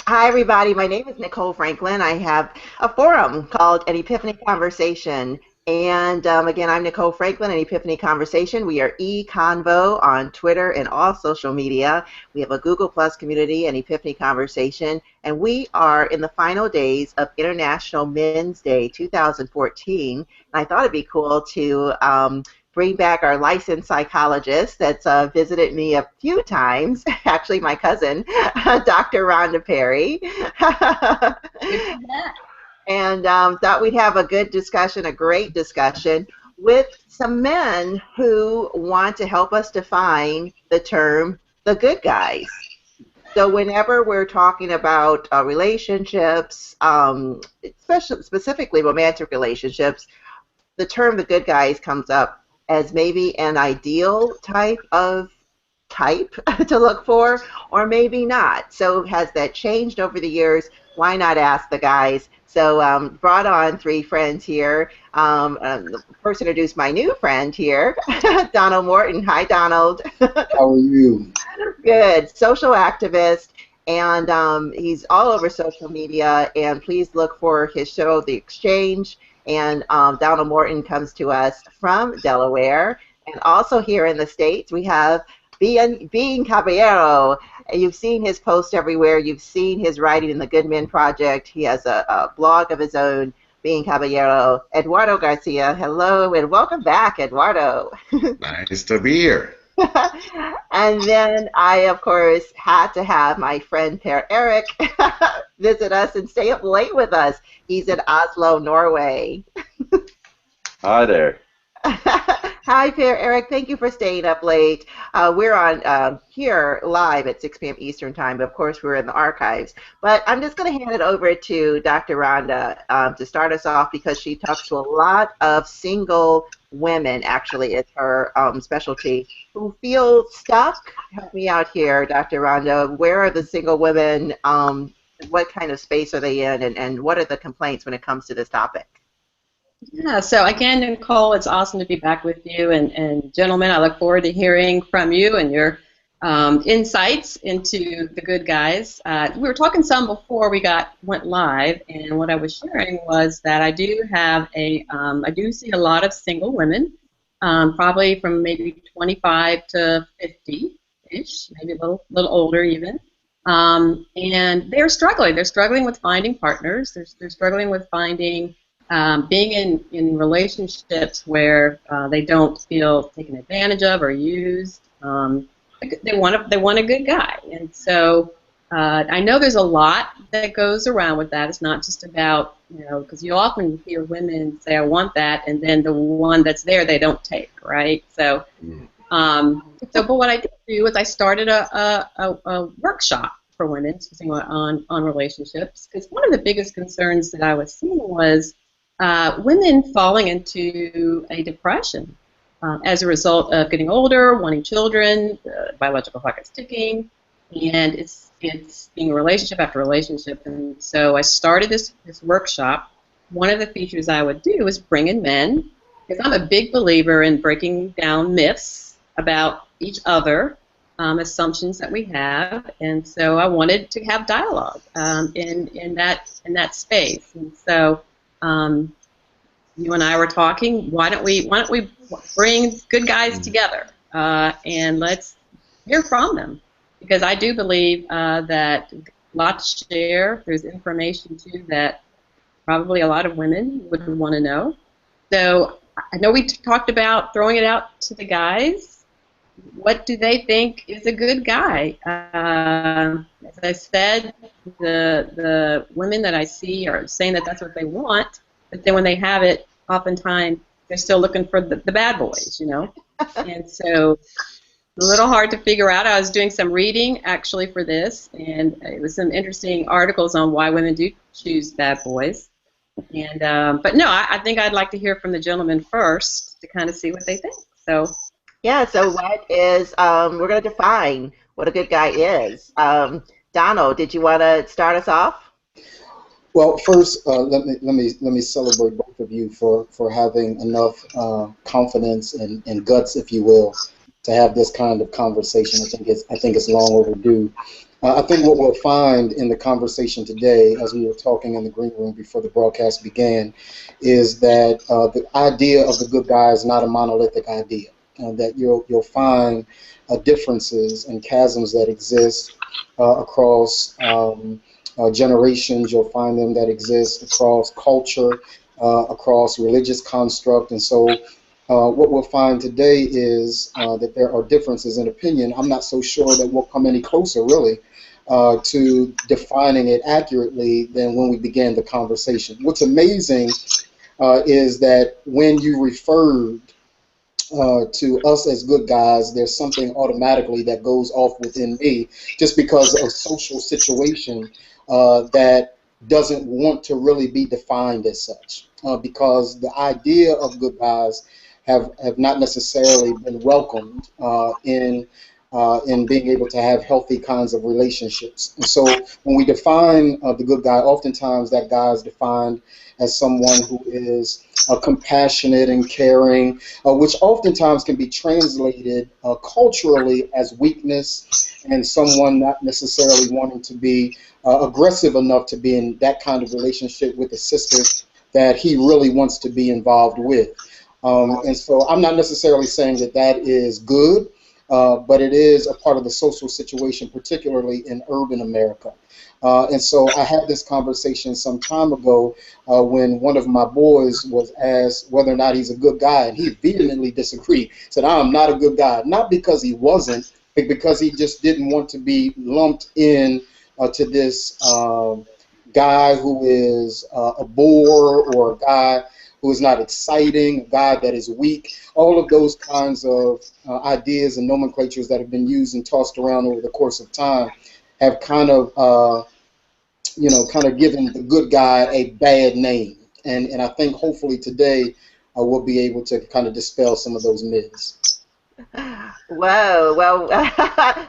Hi, everybody. My name is Nicole Franklin. I have a forum called an Epiphany Conversation. And again, I'm Nicole Franklin, an Epiphany Conversation. We are EConvo on Twitter and all social media. We have a Google Plus community, an Epiphany Conversation. And we are in the final days of International Men's Day 2014. And I thought it'd be cool to bring back our licensed psychologist that's visited me a few times, actually my cousin, Dr. Rhonda Perry. And thought we'd have a good discussion, a great discussion with some men who want to help us define the term the good guys. So whenever we're talking about relationships, especially specifically romantic relationships, the term the good guys comes up as maybe an ideal type to look for, or maybe not. So has that changed over the years? Why not ask the guys? So brought on three friends here. First introduced my new friend here, Donald Morton. Hi, Donald. How are you? Good. Social activist. And he's all over social media. And please look for his show, The Exchange. And Donald Morton comes to us from Delaware. And also here in the States, we have Being Caballero. You've seen his post everywhere. You've seen his writing in the Good Men Project. He has a blog of his own, Being Caballero. Eduardo Garcia, hello, and welcome back, Eduardo. Nice to be here. And then I, of course, had to have my friend Per-Erik visit us and stay up late with us. He's in Oslo, Norway. Hi there. Hi, Per-Erik. Thank you for staying up late. We're on here live at 6 p.m. Eastern Time, but of course we're in the archives. But I'm just going to hand it over to Dr. Rhonda to start us off because she talks to a lot of single women, actually, it's her specialty, who feel stuck. Help me out here, Dr. Rhonda. Where are the single women? What kind of space are they in, and what are the complaints when it comes to this topic? Yeah, so again, Nicole, it's awesome to be back with you. And gentlemen, I look forward to hearing from you and your insights into the good guys. We were talking some before we went live, and what I was sharing was that I do have I do see a lot of single women, probably from maybe 25 to 50-ish, maybe a little older even. And they're struggling. They're struggling with finding partners. They're struggling with finding being in relationships where they don't feel taken advantage of or used. They want a good guy, and so I know there's a lot that goes around with that. It's not just about, because you often hear women say, "I want that," and then the one that's there they don't take, right? So, but what I did do is I started a workshop for women focusing on relationships, because one of the biggest concerns that I was seeing was women falling into a depression as a result of getting older, wanting children, biological clock is ticking, and it's being relationship after relationship. And so I started this workshop. One of the features I would do is bring in men, because I'm a big believer in breaking down myths about each other, assumptions that we have, and so I wanted to have dialogue in that space. And so you and I were talking. Why don't we bring good guys together and let's hear from them? Because I do believe that a lot to share. There's information too that probably a lot of women would want to know. So I know we talked about throwing it out to the guys. What do they think is a good guy? As I said, the women that I see are saying that that's what they want, but then when they have it, oftentimes they're still looking for the bad boys, And so it's a little hard to figure out. I was doing some reading actually for this, and it was some interesting articles on why women do choose bad boys. And but no, I think I'd like to hear from the gentlemen first to kind of see what they think. So. Yeah, so what is, we're going to define what a good guy is. Donald, did you want to start us off? Well, first, let me celebrate both of you for having enough confidence and guts, if you will, to have this kind of conversation. I think it's long overdue. I think what we'll find in the conversation today, as we were talking in the green room before the broadcast began, is that the idea of the good guy is not a monolithic idea. That you'll find differences and chasms that exist across generations. You'll find them that exist across culture, across religious construct, and so. What we'll find today is that there are differences in opinion. I'm not so sure that we'll come any closer, really, to defining it accurately than when we began the conversation. What's amazing is that when you referred to us as good guys, there's something automatically that goes off within me just because of social situation that doesn't want to really be defined as such. Because the idea of good guys have not necessarily been welcomed in being able to have healthy kinds of relationships. And so when we define the good guy, oftentimes that guy is defined as someone who is compassionate and caring, which oftentimes can be translated culturally as weakness and someone not necessarily wanting to be aggressive enough to be in that kind of relationship with a sister that he really wants to be involved with. And so I'm not necessarily saying that that is good, but it is a part of the social situation, particularly in urban America. And so I had this conversation some time ago when one of my boys was asked whether or not he's a good guy, and he vehemently disagreed. Said, I'm not a good guy, not because he wasn't, but because he just didn't want to be lumped in to this guy who is a bore or a guy who is not exciting, a guy that is weak. All of those kinds of ideas and nomenclatures that have been used and tossed around over the course of time have kind of given the good guy a bad name. And I think hopefully today we'll be able to kind of dispel some of those myths. Whoa, well,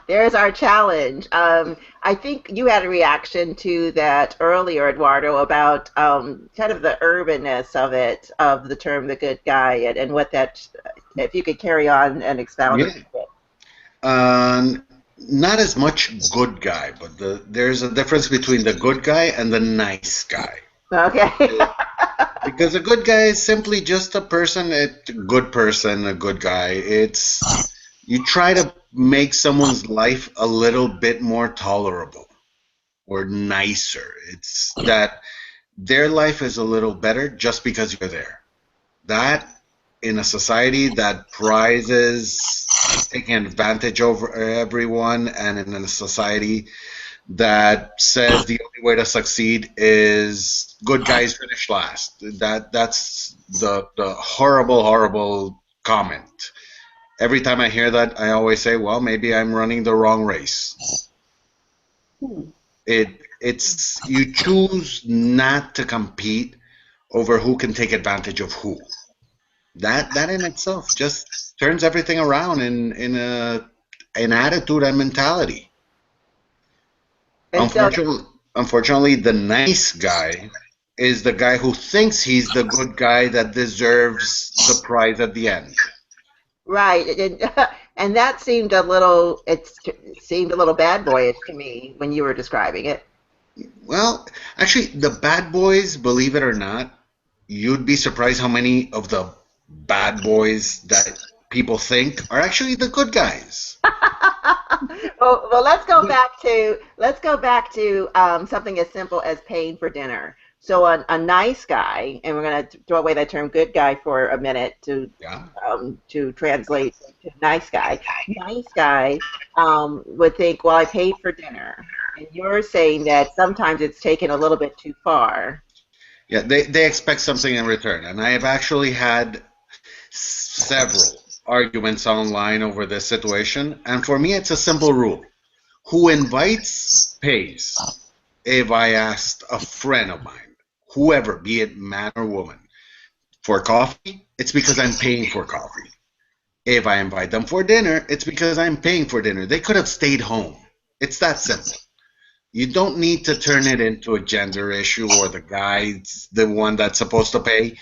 there's our challenge. I think you had a reaction to that earlier, Eduardo, about kind of the urbanness of it, of the term the good guy, and what that, if you could carry on and expound a bit. Not as much good guy, but there's a difference between the good guy and the nice guy. Okay. Because a good guy is simply just a person, a good person, a good guy. It's you try to make someone's life a little bit more tolerable or nicer. It's that their life is a little better just because you're there. That in a society that prizes taking advantage over everyone, and in a society that says the only way to succeed is good guys finish last. That's the horrible comment. Every time I hear that, I always say, well, maybe I'm running the wrong race. It's you choose not to compete over who can take advantage of who. That in itself just turns everything around in an attitude and mentality. And Unfortunately, the nice guy is the guy who thinks he's the good guy that deserves the prize at the end. right, and that seemed a little, it seemed a little bad boyish to me when you were describing it. Well, actually, the bad boys, believe it or not, you'd be surprised how many of the bad boys that people think are actually the good guys. well, let's go back to something as simple as paying for dinner. So a nice guy, and we're going to throw away that term "good guy" for a minute to translate to nice guy. Nice guy would think, well, I paid for dinner, and you're saying that sometimes it's taken a little bit too far. Yeah, they expect something in return, and I have actually had several arguments online over this situation, and for me it's a simple rule. Who invites pays. If I asked a friend of mine, whoever, be it man or woman, for coffee, it's because I'm paying for coffee. If I invite them for dinner, it's because I'm paying for dinner. They could have stayed home. It's that simple. You don't need to turn it into a gender issue or the guy's the one that's supposed to pay.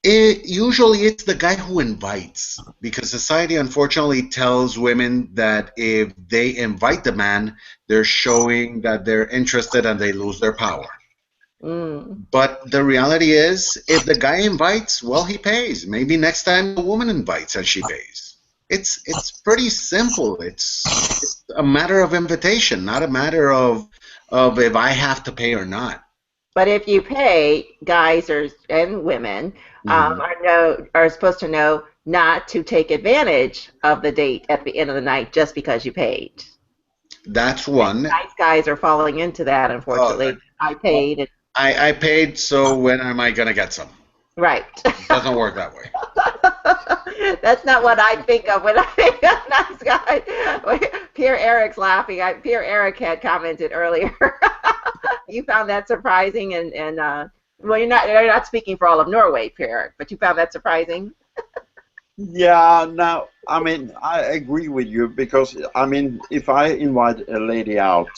Usually it's the guy who invites, because society unfortunately tells women that if they invite the man, they're showing that they're interested and they lose their power. Mm. But the reality is, if the guy invites, well, he pays. Maybe next time the woman invites and she pays. It's pretty simple. It's a matter of invitation, not a matter of if I have to pay or not. But if you pay, guys and women Mhm. are supposed to know not to take advantage of the date at the end of the night just because you paid. That's one. Nice guys are falling into that, Uh, unfortunately. I paid. And, I paid, so when am I gonna get some? right. Doesn't work that way. That's not what I think of when I think of nice guy. Per-Erik's laughing. Per-Erik had commented earlier. You found that surprising, and well, you're not speaking for all of Norway, Per-Erik, but you found that surprising. Yeah, now, I mean, I agree with you because, I mean, if I invite a lady out,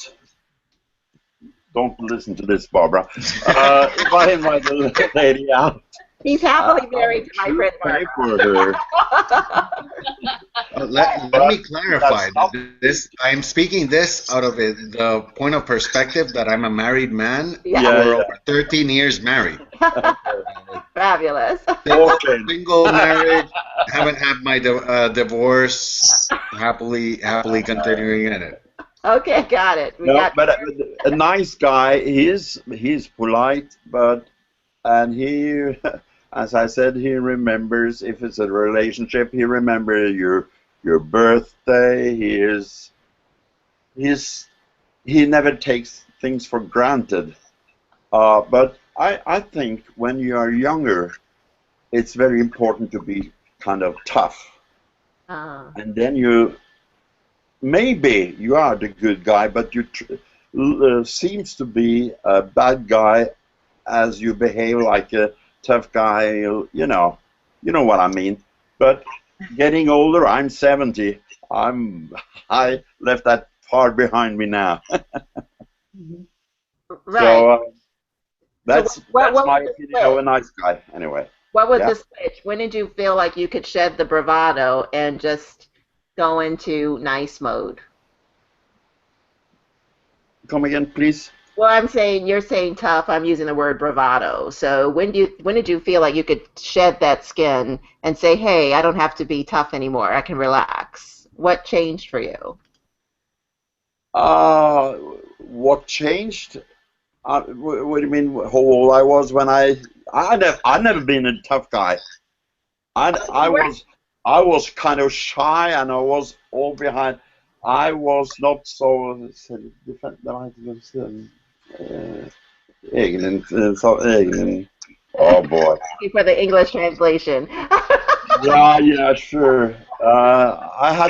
don't listen to this, Barbara. If I invite a lady out, He's happily I married to my should friend pay Barbara. for her. Let me clarify. That's not, This I'm speaking this out of the point of perspective that I'm a married man. Yeah. We're yeah, over 13 years married. Fabulous. okay. Single marriage. Haven't had my divorce. Happily continuing in it. Okay, got it. We No, got. but a nice guy, he's polite, and he, as I said, he remembers if it's a relationship, he remembers your birthday. He never takes things for granted. But I think when you are younger, it's very important to be kind of tough, and then maybe you are the good guy, but you seems to be a bad guy as you behave like a tough guy. You know what I mean. But getting older, I'm 70. I left that far behind me now. Right. So So that's what my was the opinion of a split? nice guy. Anyway, What was yeah. the switch? When did you feel like you could shed the bravado and just go into nice mode? Come again, please. Well, you're saying tough. I'm using the word bravado. So when did you feel like you could shed that skin and say, "Hey, I don't have to be tough anymore. I can relax." What changed for you? Uh, what changed? What do you mean? How old I was when I never been a tough guy. I You were. I was kind of shy and I was all behind. I was not so egen. Oh boy. Thank you for the English translation. Yeah, sure. I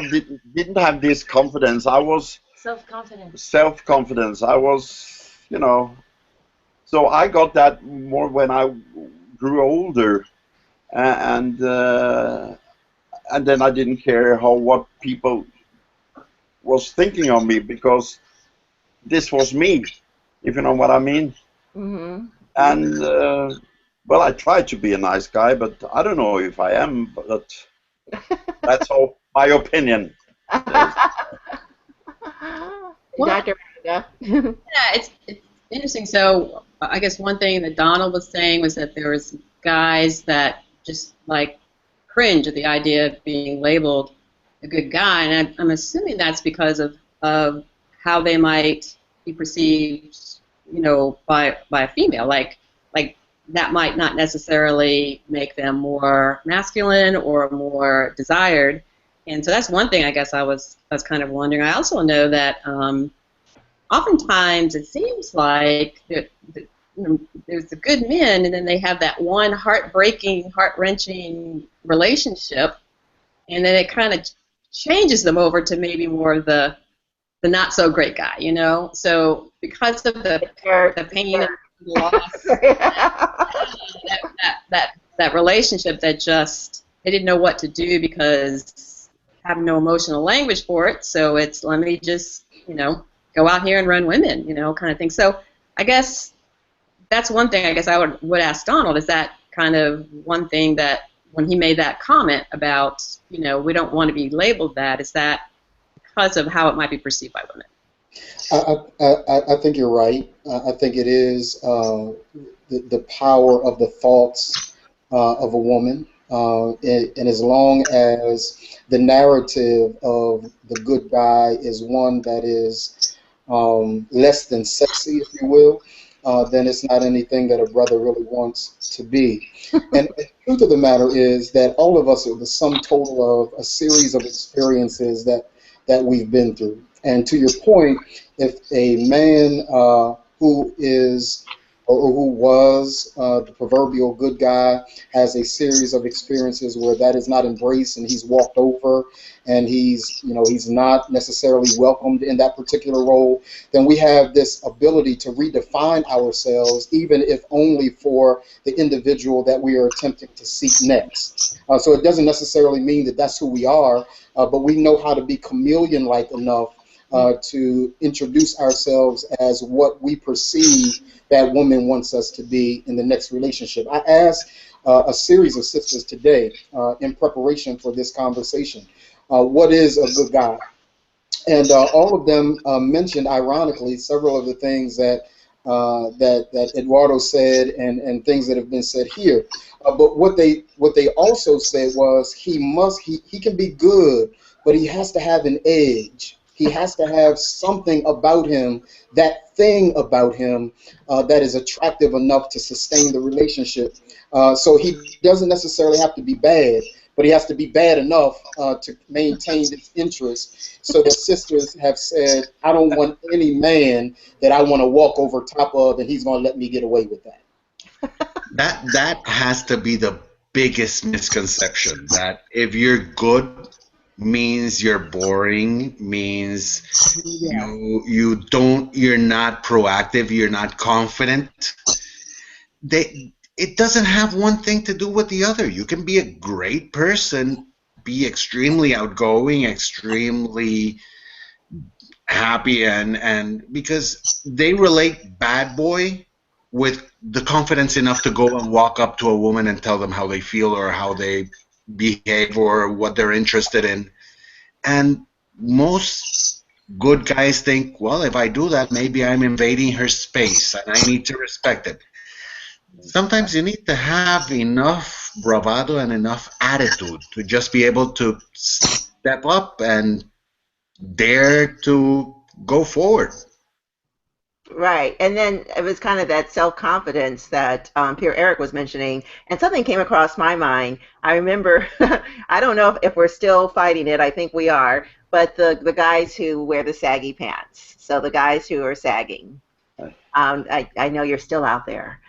didn't have this confidence. I was Self-confidence. self-confidence. I was, so I got that more when I grew older, and and then I didn't care what people was thinking of me because this was me, if you know what I mean. Mm-hmm. And well, I tried to be a nice guy, but I don't know if I am. But that's all my opinion is. Well, Dr. Brenda. yeah, it's interesting. So I guess one thing that Donald was saying was that there was guys that just like cringe at the idea of being labeled a good guy, and I'm assuming that's because of how they might be perceived, by a female. Like that might not necessarily make them more masculine or more desired. And so that's one thing I guess I was kind of wondering. I also know that oftentimes it seems like there's the good men, and then they have that one heartbreaking, heart-wrenching relationship, and then it kind of changes them over to maybe more of the not so great guy, So because of the pain and the loss, that relationship that just they didn't know what to do because have no emotional language for it. So it's let me just go out here and run women, kind of thing. So I guess that's one thing I guess I would ask Donald, is that kind of one thing that when he made that comment about, you know, we don't want to be labeled that, is that because of how it might be perceived by women? I think you're right. I think it is the power of the thoughts of a woman. And as long as the narrative of the good guy is one that is less than sexy, if you will, then it's not anything that a brother really wants to be. And the truth of the matter is that all of us are the sum total of a series of experiences that we've been through. And to your point, if a man who is or who was the proverbial good guy has a series of experiences where that is not embraced and he's walked over and he's not necessarily welcomed in that particular role, then we have this ability to redefine ourselves, even if only for the individual that we are attempting to seek next. So it doesn't necessarily mean that that's who we are, but we know how to be chameleon-like enough to introduce ourselves as what we perceive that woman wants us to be in the next relationship. I asked a series of sisters today in preparation for this conversation, what is a good guy? And all of them mentioned, ironically, several of the things that Eduardo said and things that have been said here. But what they also said was he can be good, but he has to have an edge. He has to have something about him, that thing about him that is attractive enough to sustain the relationship. So he doesn't necessarily have to be bad, but he has to be bad enough to maintain its interest. So the sisters have said, I don't want any man that I want to walk over top of and he's going to let me get away with that. That has to be the biggest misconception, that if you're good means you're boring, means you're not proactive, you're not confident. It doesn't have one thing to do with the other. You can be a great person, be extremely outgoing, extremely happy, and because they relate bad boy with the confidence enough to go and walk up to a woman and tell them how they feel or how they behave or what they're interested in. And most good guys think, well, if I do that, maybe I'm invading her space and I need to respect it. Sometimes you need to have enough bravado and enough attitude to just be able to step up and dare to go forward. Right. And then it was kind of that self-confidence that Per-Erik was mentioning, and something came across my mind. I remember, I don't know if we're still fighting it, I think we are, but the guys who wear the saggy pants, so the guys who are sagging, I know you're still out there.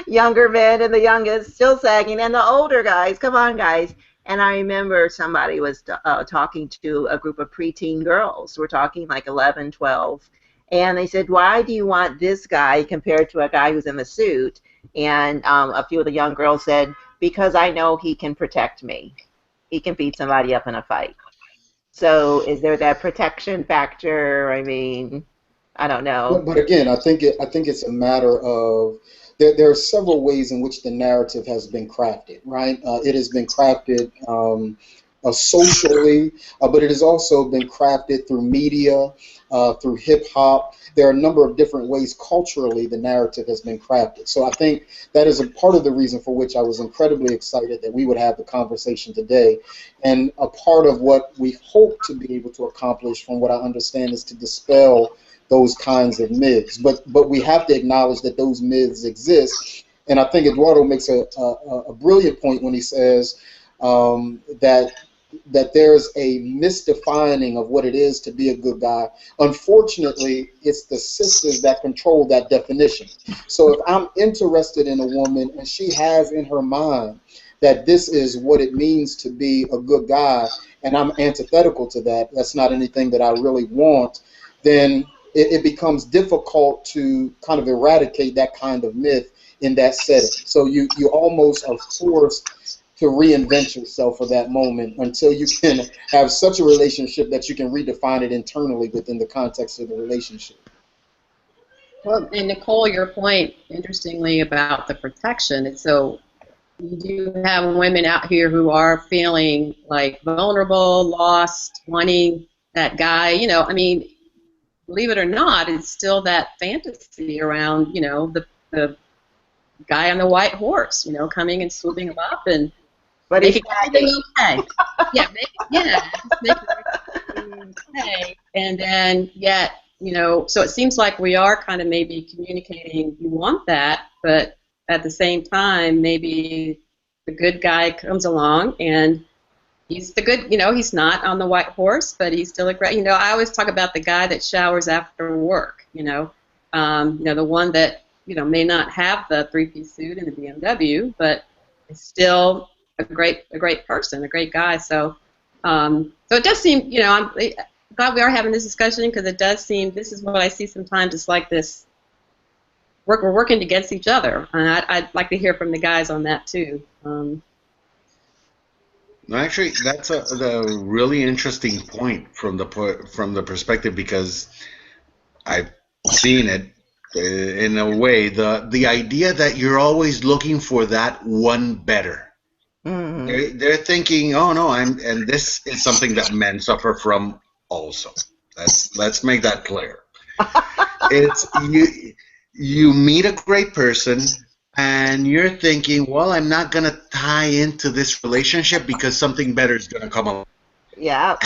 Younger men and the youngest still sagging, and the older guys, come on guys. And I remember somebody was talking to a group of preteen girls. We're talking like 11, 12. And they said, why do you want this guy compared to a guy who's in the suit? And a few of the young girls said, because I know he can protect me. He can beat somebody up in a fight. So is there that protection factor? I mean, I don't know. But again, I think it's a matter of there are several ways in which the narrative has been crafted, right? It has been crafted socially, but it has also been crafted through media, through hip hop. There are a number of different ways culturally the narrative has been crafted. So I think that is a part of the reason for which I was incredibly excited that we would have the conversation today. And a part of what we hope to be able to accomplish, from what I understand, is to dispel those kinds of myths. But we have to acknowledge that those myths exist. And I think Eduardo makes a brilliant point when he says that there's a misdefining of what it is to be a good guy. Unfortunately, it's the sisters that control that definition. So if I'm interested in a woman and she has in her mind that this is what it means to be a good guy, and I'm antithetical to that, that's not anything that I really want, then it becomes difficult to kind of eradicate that kind of myth in that setting. So you almost are forced to reinvent yourself for that moment until you can have such a relationship that you can redefine it internally within the context of the relationship. Well, and Nicole, your point, interestingly, about the protection. It's so you do have women out here who are feeling like vulnerable, lost, wanting that guy. I mean, believe it or not, it's still that fantasy around, the guy on the white horse, coming and swooping him up and But he's making everything okay. Yeah, just make everything okay. And then yet, so it seems like we are kind of maybe communicating you want that, but at the same time, maybe the good guy comes along and he's the good, he's not on the white horse, but he's still a great, I always talk about the guy that showers after work, the one that, may not have the three-piece suit and the BMW, but is still a great person, a great guy. So, so it does seem, I'm glad we are having this discussion because it does seem, this is what I see sometimes, it's like this, we're working against each other, and I'd like to hear from the guys on that too. Actually, that's a really interesting point from the perspective because I've seen it in a way the idea that you're always looking for that one better. Mm-hmm. They're thinking, oh no, and this is something that men suffer from also. Let's make that clear. It's you meet a great person and you're thinking, well, I'm not gonna tie into this relationship because something better is gonna come along. Yeah.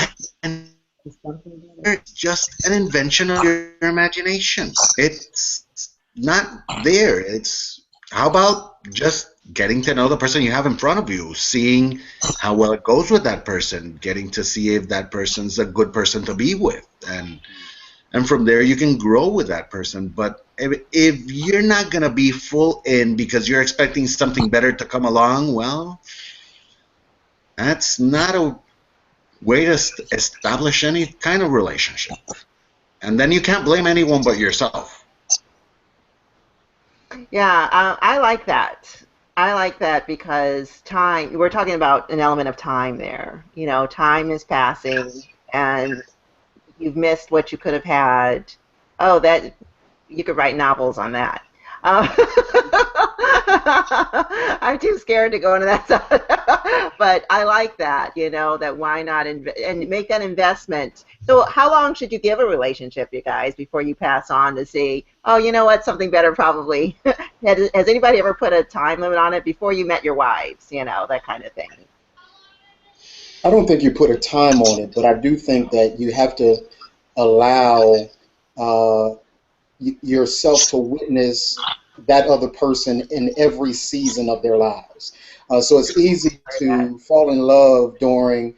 And it's just an invention of your imagination. It's not there. It's how about just getting to know the person you have in front of you, seeing how well it goes with that person, getting to see if that person's a good person to be with, and from there you can grow with that person. But if you're not gonna be full in because you're expecting something better to come along, well, that's not a way to establish any kind of relationship. And then you can't blame anyone but yourself. Yeah, I like that. I like that because time, we're talking about an element of time there. Time is passing and you've missed what you could have had. Oh, that you could write novels on that. I'm too scared to go into that side. But I like that, that why not and make that investment. So how long should you give a relationship, you guys, before you pass on to see, oh, you know what, something better probably. Has anybody ever put a time limit on it before you met your wives, that kind of thing? I don't think you put a time on it, but I do think that you have to allow uh, yourself to witness that other person in every season of their lives. So it's easy to fall in love during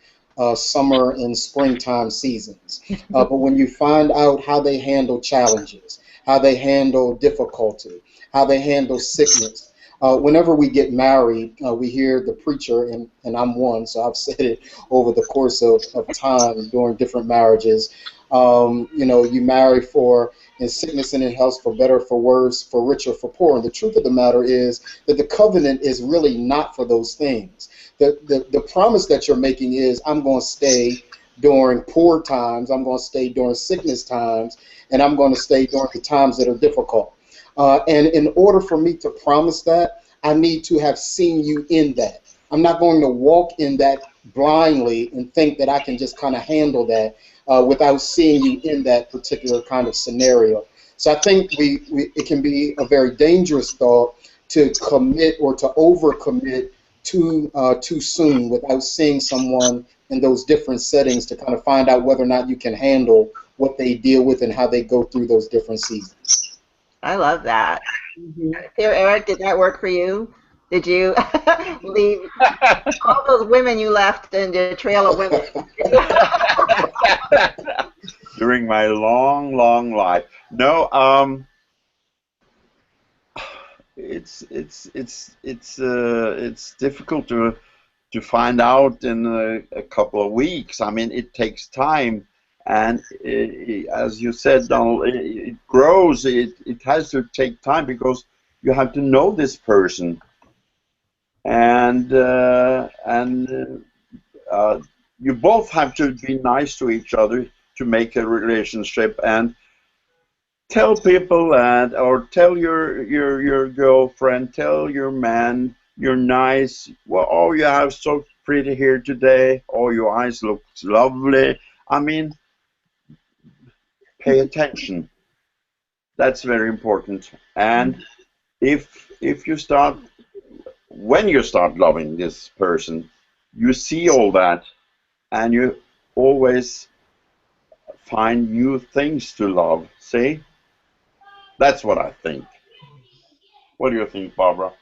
summer and springtime seasons. But when you find out how they handle challenges, how they handle difficulty, how they handle sickness, whenever we get married, we hear the preacher, and I'm one, so I've said it over the course of time during different marriages. You marry for in sickness and in health, for better, for worse, for richer, for poor. And the truth of the matter is that the covenant is really not for those things. The promise that you're making is, I'm going to stay during poor times, I'm going to stay during sickness times, and I'm going to stay during the times that are difficult. And in order for me to promise that, I need to have seen you in that. I'm not going to walk in that blindly and think that I can just kind of handle that without seeing you in that particular kind of scenario. So I think it can be a very dangerous thought to commit or to overcommit too soon without seeing someone in those different settings to kind of find out whether or not you can handle what they deal with and how they go through those different seasons. I love that. Mm-hmm. Per-Erik, did that work for you? Did you leave all those women you left in the trail of women? During my long, long life. No, it's difficult to find out in a couple of weeks. I mean, it takes time, and as you said, Donald, it grows. It has to take time because you have to know this person, and you both have to be nice to each other to make a relationship. And tell people that, or tell your girlfriend, tell your man, you're nice. Well, oh, you have so pretty hair today. Oh, your eyes look lovely. I mean, pay attention. That's very important. And if you start, when you start loving this person, you see all that, and you always find new things to love. See? That's what I think. What do you think, Barbara?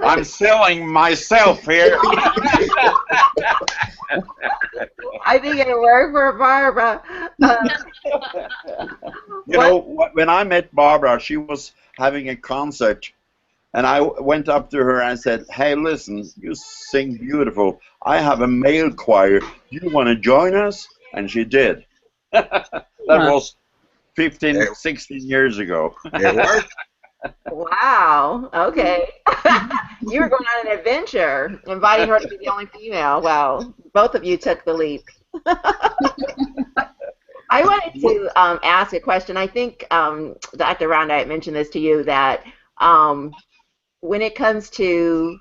I'm selling myself here. I think it worked for Barbara. You know, when I met Barbara, she was having a concert, and I went up to her and said, "Hey, listen, you sing beautiful. I have a male choir. Do you want to join us?" And she did. That was 15, 16 years ago. It worked. Wow. Okay. You were going on an adventure, inviting her to be the only female. Well, both of you took the leap. I wanted to ask a question. I think Dr. Ronda, I mentioned this to you, that when it comes to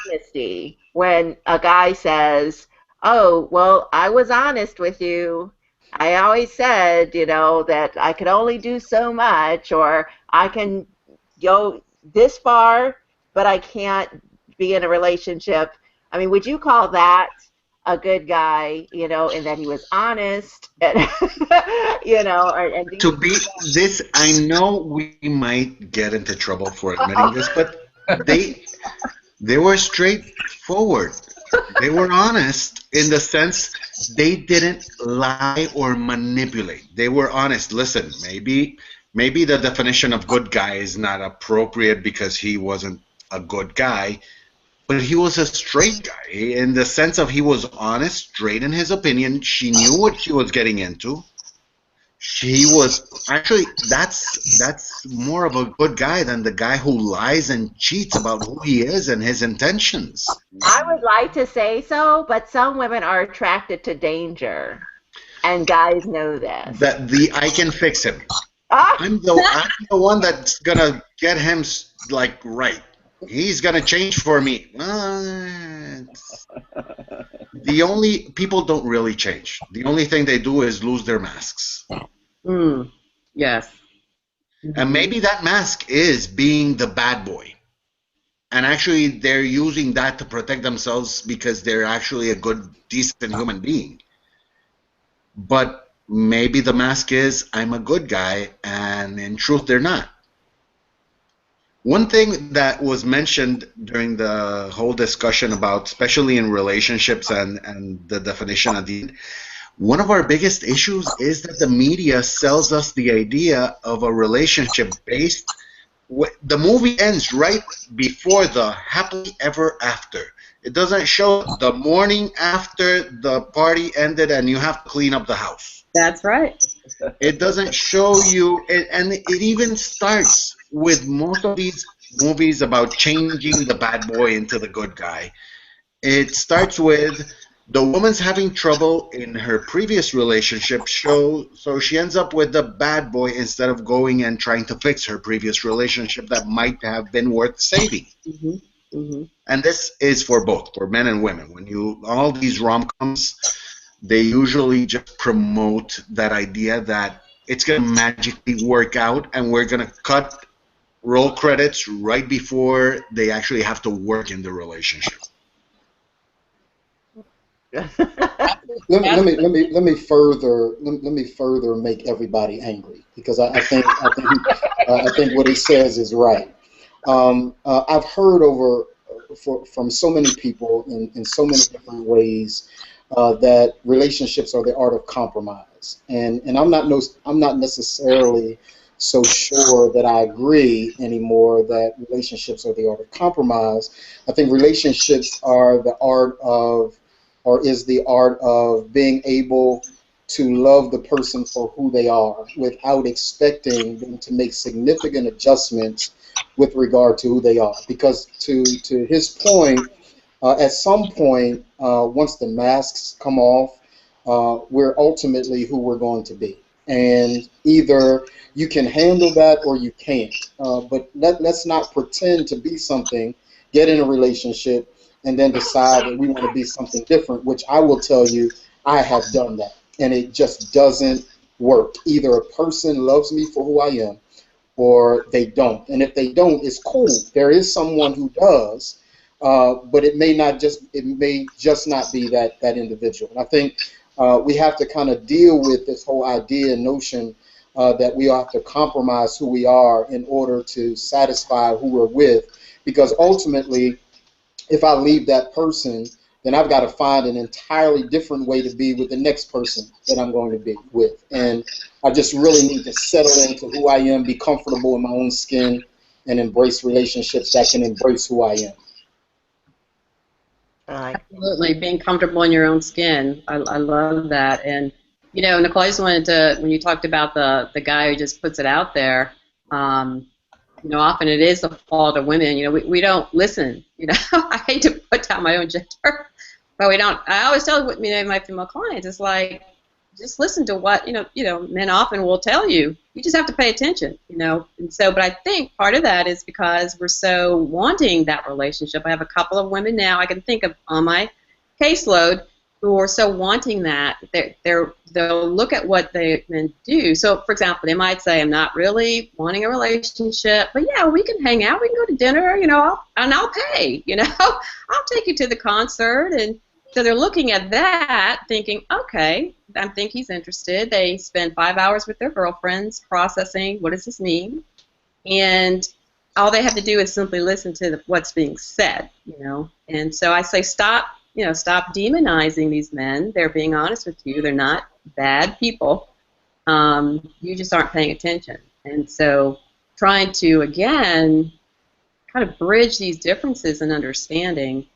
honesty, when a guy says, "Oh, well, I was honest with you. I always said, you know, that I could only do so much, or I can go this far, but I can't be in a relationship." I mean, would you call that a good guy, you know, in that he was honest, and, you know, and To be this, I know we might get into trouble for admitting this, but they were straightforward. They were honest in the sense they didn't lie or manipulate. They were honest. Listen, maybe the definition of good guy is not appropriate because he wasn't a good guy, but he was a straight guy in the sense of he was honest, straight in his opinion. She knew what she was getting into. She was actually that's more of a good guy than the guy who lies and cheats about who he is and his intentions. I would like to say so, but some women are attracted to danger, and guys know this. That I can fix him. Ah! I'm the one that's gonna get him like right. He's gonna change for me. The only people don't really change. The only thing they do is lose their masks. Yes. And maybe that mask is being the bad boy. And actually, they're using that to protect themselves because they're actually a good, decent human being. But maybe the mask is, I'm a good guy, and in truth, they're not. One thing that was mentioned during the whole discussion about, especially in relationships and the definition at the end, one of our biggest issues is that the media sells us the idea of a relationship based. The movie ends right before the happily ever after. It doesn't show the morning after the party ended and you have to clean up the house. That's right. It doesn't show you, and it even starts with most of these movies about changing the bad boy into the good guy. It starts with the woman's having trouble in her previous relationship, so she ends up with the bad boy instead of going and trying to fix her previous relationship that might have been worth saving. And this is for both, for men and women. When all these rom-coms, they usually just promote that idea that it's going to magically work out and we're going to cut roll credits right before they actually have to work in the relationship. Let me further make everybody angry, because I think what he says is right. I've heard from so many people in so many different ways that relationships are the art of compromise, and I'm not necessarily so sure that I agree anymore that relationships are the art of compromise. I think relationships are the art of, or is the art of, being able to love the person for who they are without expecting them to make significant adjustments with regard to who they are. Because to his point, at some point, once the masks come off, we're ultimately who we're going to be. And either you can handle that or you can't. But let's not pretend to be something, get in a relationship, and then decide that we want to be something different, which I will tell you, I have done that. And it just doesn't work. Either a person loves me for who I am or they don't. And if they don't, it's cool. There is someone who does, but it may just not be that individual. And I think we have to kind of deal with this whole idea and notion that we have to compromise who we are in order to satisfy who we're with, because ultimately, if I leave that person, then I've got to find an entirely different way to be with the next person that I'm going to be with. And I just really need to settle into who I am, be comfortable in my own skin, and embrace relationships that can embrace who I am. Absolutely, being comfortable in your own skin. I love that. And, you know, Nicole, I just wanted to, when you talked about the guy who just puts it out there, you know, often it is the fault of women. You know, we don't listen. You know, I hate to put down my own gender, but we don't. I always tell my female clients, it's like, just listen to what, you know, men often will tell you. You just have to pay attention, you know. And so, but I think part of that is because we're so wanting that relationship. I have a couple of women now I can think of on my caseload who are so wanting that, they'll look at what they men do. So, for example, they might say, I'm not really wanting a relationship, but yeah, we can hang out, we can go to dinner, you know, and I'll pay, you know. I'll take you to the concert. And so they're looking at that thinking, okay, I think he's interested. They spend 5 hours with their girlfriends processing, what does this mean? And all they have to do is simply listen to what's being said, you know. And so I say, stop demonizing these men. They're being honest with you. They're not bad people. You just aren't paying attention. And so trying to, again, kind of bridge these differences in understanding.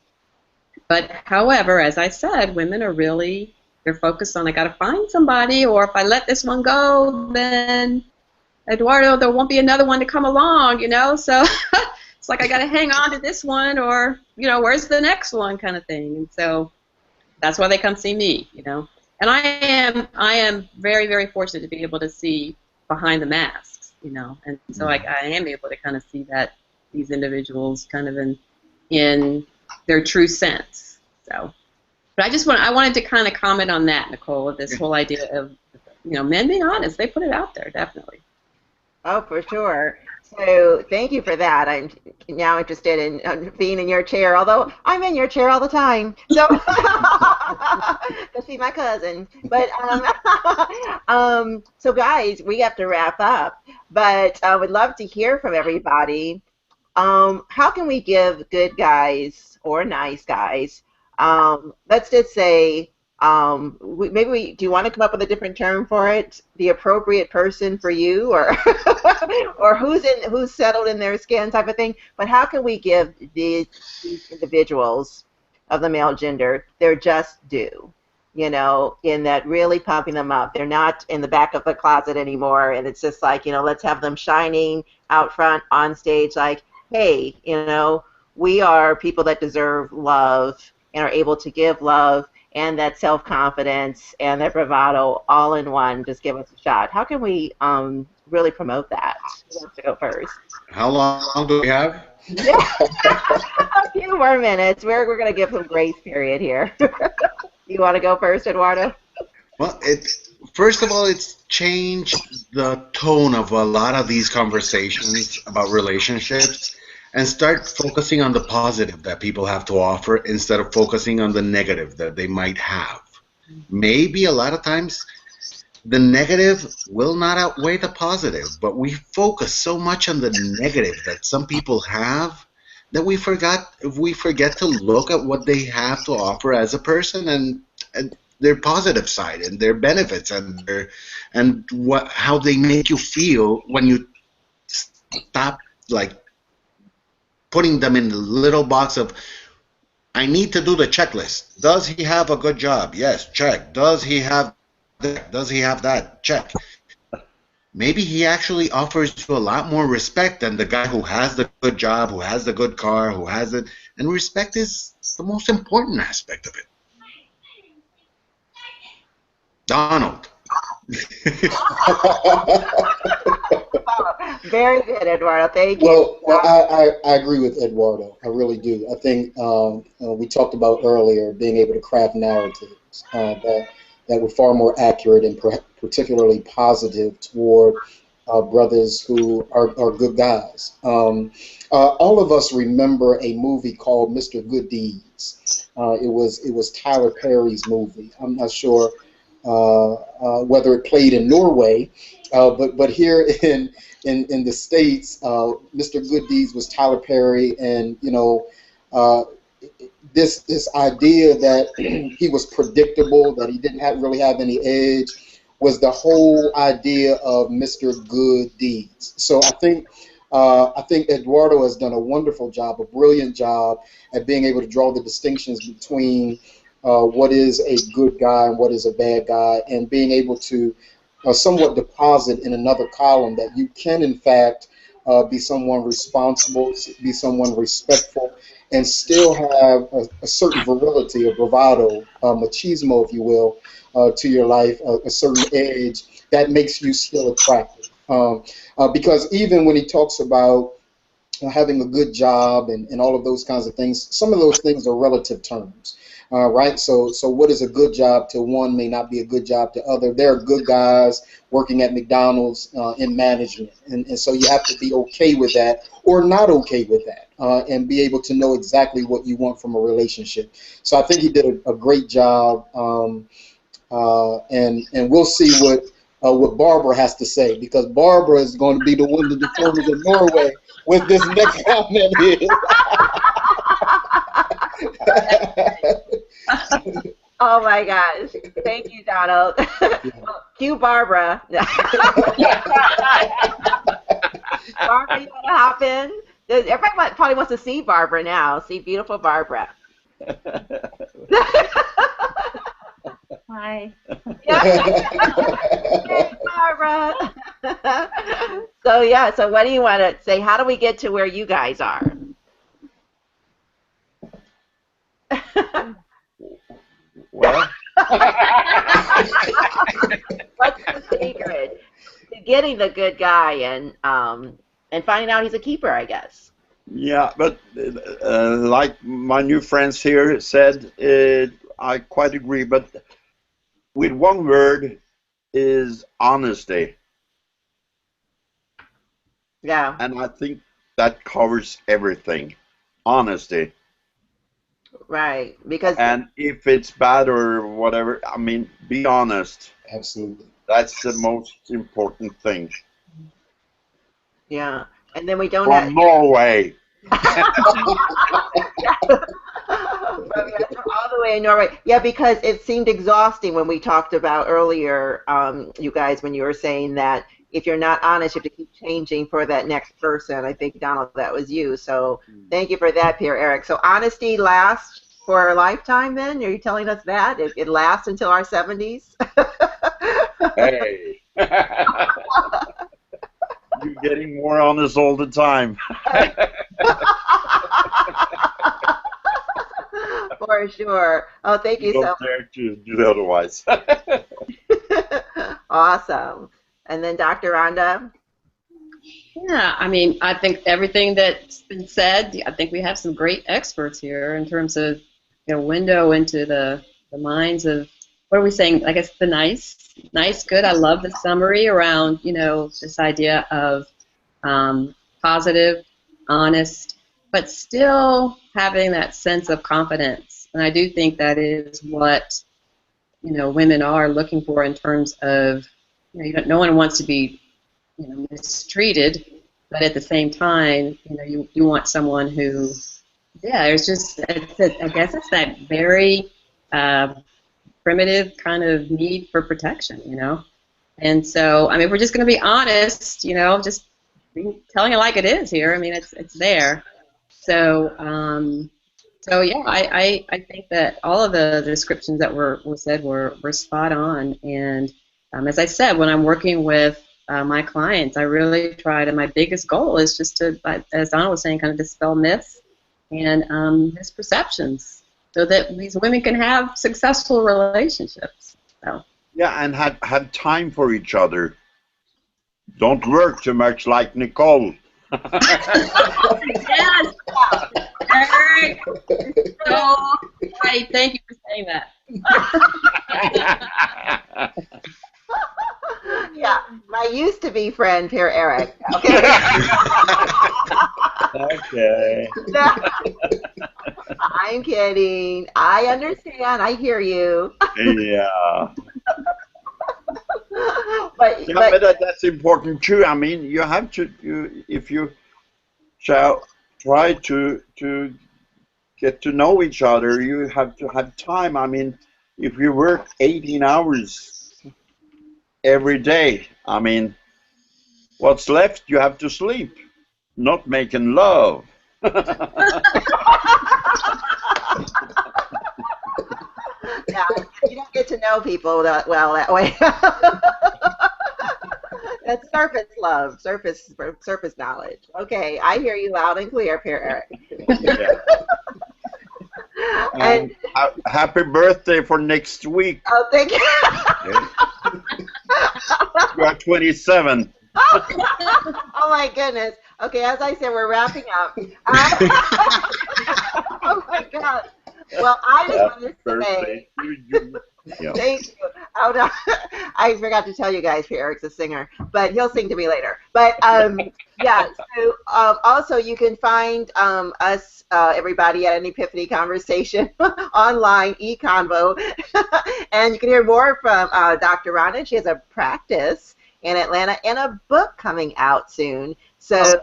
But however, as I said, women are really, they're focused on, I got to find somebody, or if I let this one go, then Eduardo, there won't be another one to come along, you know. So it's like I got to hang on to this one, or, you know, where's the next one kind of thing. And so that's why they come see me, you know. And I am very, very fortunate to be able to see behind the masks, you know. And so I am able to kind of see that these individuals kind of in their true sense. So, but I wanted to kind of comment on that, Nicole, this whole idea of, you know, men being honest. They put it out there, definitely. Oh, for sure. So thank you for that. I'm now interested in being in your chair, although I'm in your chair all the time. So go see my cousin. But so guys, we have to wrap up. But I would love to hear from everybody. How can we give good guys or nice guys? Let's just say, do you want to come up with a different term for it? The appropriate person for you, or or who's settled in their skin type of thing. But how can we give these individuals of the male gender their just due? You know, in that really pumping them up. They're not in the back of the closet anymore, and it's just like, you know, let's have them shining out front on stage like, hey, you know, we are people that deserve love and are able to give love, and that self-confidence and that bravado all in one. Just give us a shot. How can we really promote that? Who wants to go first? How long do we have? A few more minutes. We're going to give some grace period here. You want to go first, Eduardo? Well, first of all, it's changed the tone of a lot of these conversations about relationships, and start focusing on the positive that people have to offer instead of focusing on the negative that they might have. Maybe a lot of times the negative will not outweigh the positive, but we focus so much on the negative that some people have that we forget to look at what they have to offer as a person, and their positive side and their benefits and how they make you feel when you stop like putting them in the little box of, I need to do the checklist. Does he have a good job? Yes, check. Does he have that? Does he have that? Check. Maybe he actually offers you a lot more respect than the guy who has the good job, who has the good car, who has it. And respect is the most important aspect of it. Donald. Very good, Eduardo. Thank you. Well, I agree with Eduardo. I really do. I think we talked about earlier being able to craft narratives that were far more accurate and particularly positive toward brothers who are good guys. All of us remember a movie called Mr. Good Deeds. It was Tyler Perry's movie. I'm not sure whether it played in Norway, but here in the States, Mr. Good Deeds was Tyler Perry, and uh, this idea that he was predictable, that he didn't really have any edge, was the whole idea of Mr. Good Deeds. So I think Eduardo has done a wonderful job, a brilliant job at being able to draw the distinctions between what is a good guy and what is a bad guy, and being able to somewhat deposit in another column that you can, in fact, be someone responsible, be someone respectful, and still have a certain virility, a bravado, machismo, if you will, to your life, a certain edge that makes you still attractive. Because even when he talks about having a good job and all of those kinds of things, some of those things are relative terms. Right, so what is a good job to one may not be a good job to other. There are good guys working at McDonald's in management, and so you have to be okay with that or not okay with that, and be able to know exactly what you want from a relationship. So I think he did a great job, and we'll see what Barbara has to say, because Barbara is going to be the one to determine in Norway what this next comment is. Oh my gosh. Thank you, Donald. Cue Barbara. Barbara, you want to hop in? Everybody probably wants to see Barbara now. See beautiful Barbara. Hi. Hey, Barbara. So what do you want to say? How do we get to where you guys are? Well, What's the secret to getting the good guy and finding out he's a keeper, I guess? yeah, but like my new friends here said, I quite agree. But with one word is honesty, Yeah, and I think that covers everything. Honesty. right. Because And if it's bad or whatever, I mean, be honest. Absolutely. That's the most important thing. yeah, and then we don't have From Norway. from all the way in Norway. Yeah, because it seemed exhausting when we talked about earlier, you guys, when you were saying that if you're not honest, you have to keep changing for that next person. I think, Donald, that was you. So thank you for that, Per-Erik. So honesty lasts for a lifetime then? Are you telling us that? It lasts until our 70s? Hey. You're getting more honest all the time. For sure. Oh, thank you so Don't dare to do otherwise. much. Awesome. And then Dr. Rhonda? Yeah, I mean, I think everything that's been said, I think we have some great experts here in terms of, window into the minds of, what are we saying? I guess the nice, good. I love the summary around, this idea of positive, honest, but still having that sense of confidence. And I do think that is what, women are looking for in terms of, no one wants to be, mistreated, but at the same time, you want someone who, yeah, I guess it's that very primitive kind of need for protection, And so, I mean, we're just going to be honest, just telling it like it is here. I mean, it's there. So, yeah, I think that all of the descriptions that were said were spot on. And as I said, when I'm working with my clients, I really try to, my biggest goal is just to, as Donna was saying, kind of dispel myths and misperceptions so that these women can have successful relationships. So. Yeah, and had time for each other. Don't work too much like Nicole. Yes, Eric. So right. Thank you for saying that. Yeah, my used to be friend Per-Erik. Okay. Okay. I'm kidding. I understand. I hear you. Yeah. But Yeah, but that's important too. I mean, you have to, if you shall try to get to know each other, you have to have time. I mean, if you work 18 hours every day, I mean, what's left? You have to sleep, not making love. yeah, you don't get to know people that well that way. That's surface love, surface knowledge. Okay, I hear you loud and clear, Per-Erik. Yeah. And Happy birthday for next week. oh, thank you. You are 27. Oh my goodness. Okay, as I said, we're wrapping up. Oh my God. Well, I just Happy want to birthday say to you. Yeah. thank you. Oh, no. I forgot to tell you guys, Per-Erik's a singer, but he'll sing to me later. But yeah, so also you can find us, everybody, at an Epiphany conversation online, EConvo. And you can hear more from Dr. Rhonda. She has a practice in Atlanta and a book coming out soon. So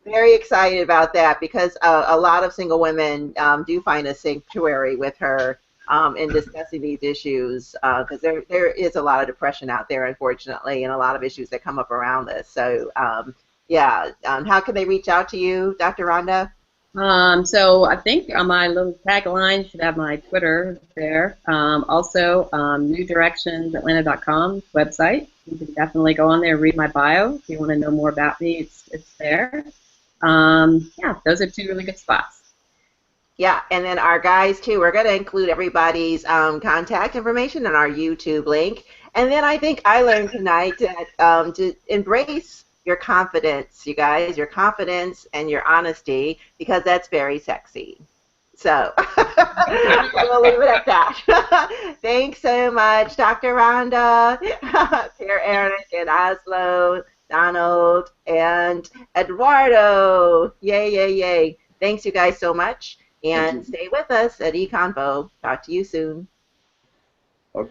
very excited about that because a lot of single women do find a sanctuary with her in discussing these issues because there is a lot of depression out there, unfortunately, and a lot of issues that come up around this. So yeah, how can they reach out to you, Dr. Rhonda? So I think on my little tagline should have my Twitter there. Also, newdirectionsatlanta.com website. You can definitely go on there and read my bio if you want to know more about me. It's there. Yeah, those are two really good spots. Yeah, and then our guys too. We're going to include everybody's contact information in our YouTube link. And then I think I learned tonight that to embrace your confidence, you guys, your confidence and your honesty, because that's very sexy. So we'll leave it at that. Thanks so much, Dr. Rhonda, Per-Erik, and Oslo, Donald, and Eduardo. Yay, yay, yay. Thanks, you guys, so much. And stay with us at EConvo. Talk to you soon.